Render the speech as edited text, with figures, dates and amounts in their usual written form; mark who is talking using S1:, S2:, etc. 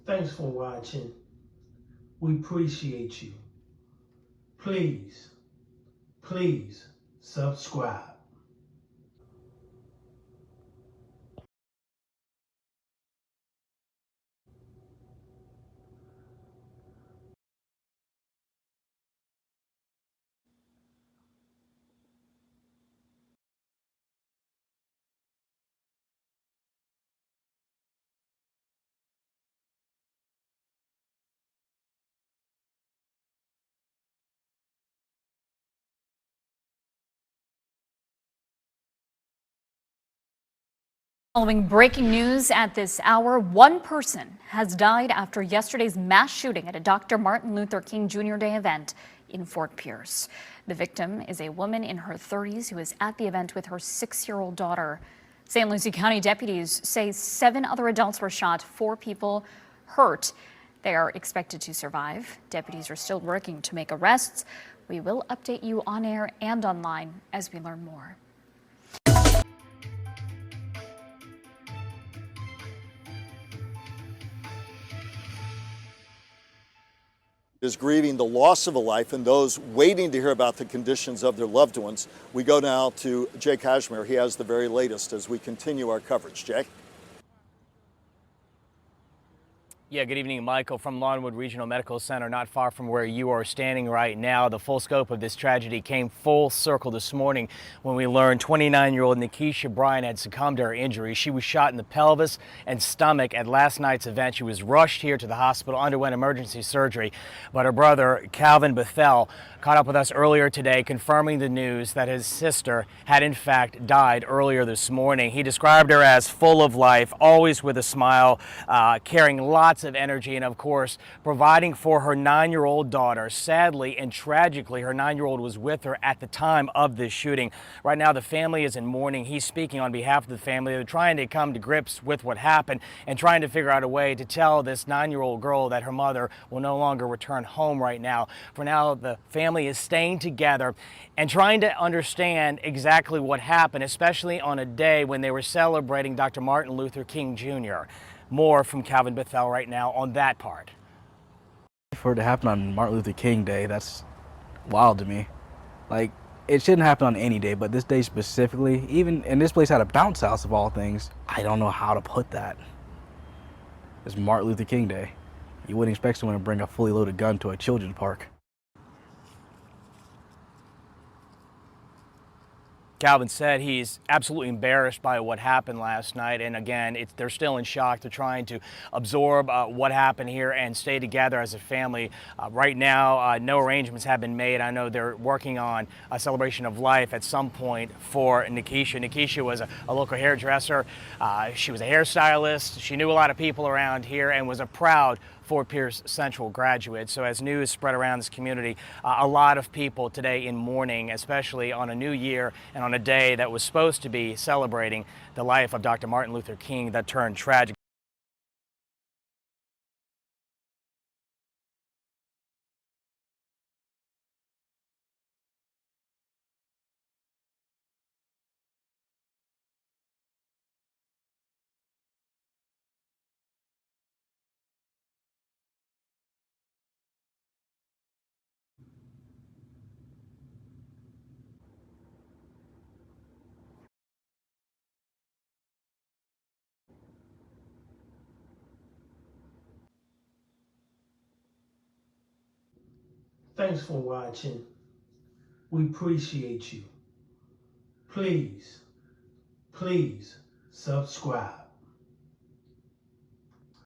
S1: Thanks for watching. We appreciate you. Please, please subscribe.
S2: Following breaking news at this hour, one person has died after yesterday's mass shooting at a Dr. Martin Luther King Jr. Day event in Fort Pierce. The victim is a woman in her 30s who was at the event with her 6-year-old daughter. St. Lucie County deputies say 7 other adults were shot, 4 people hurt. They are expected to survive. Deputies are still working to make arrests. We will update you on air and online as we learn more.
S3: Is grieving the loss of a life and those waiting to hear about the conditions of their loved ones. We go now to Jay Cashmere. He has the very latest as we continue our coverage. Jay?
S4: Yeah, good evening, Michael, from Lawnwood Regional Medical Center, not far from where you are standing right now. The full scope of this tragedy came full circle this morning when we learned 29-year-old Nikkitia Bryant had succumbed to her injuries. She was shot in the pelvis and stomach at last night's event. She was rushed here to the hospital, underwent emergency surgery, but her brother, Calvin Bethel, caught up with us earlier today, confirming the news that his sister had in fact died earlier this morning. He described her as full of life, always with a smile, carrying lots of energy, and of course providing for her 9-year-old daughter. Sadly and tragically, her 9-year-old was with her at the time of this shooting. Right now the family is in mourning. He's speaking on behalf of the family. They're trying to come to grips with what happened and trying to figure out a way to tell this 9-year-old girl that her mother will no longer return home right now. For now, the family is staying together and trying to understand exactly what happened, especially on a day when they were celebrating Dr. Martin Luther King Jr. More from Calvin Bethel right now on that part.
S5: For it to happen on Martin Luther King Day, that's wild to me. Like, it shouldn't happen on any day, but this day specifically, even, and this place had a bounce house of all things, I don't know how to put that. It's Martin Luther King Day. You wouldn't expect someone to bring a fully loaded gun to a children's park.
S4: Calvin said he's absolutely embarrassed by what happened last night, and again, they're still in shock. They're trying to absorb what happened here and stay together as a family. Right now, no arrangements have been made. I know they're working on a celebration of life at some point for Nikkitia. Nikkitia was a local hairdresser. She was a hairstylist. She knew a lot of people around here and was a proud Fort Pierce Central graduate. So as news spread around this community, a lot of people today in mourning, especially on a new year and on a day that was supposed to be celebrating the life of Dr. Martin Luther King that turned tragic.
S1: Thanks for watching. We appreciate you. Please, please subscribe.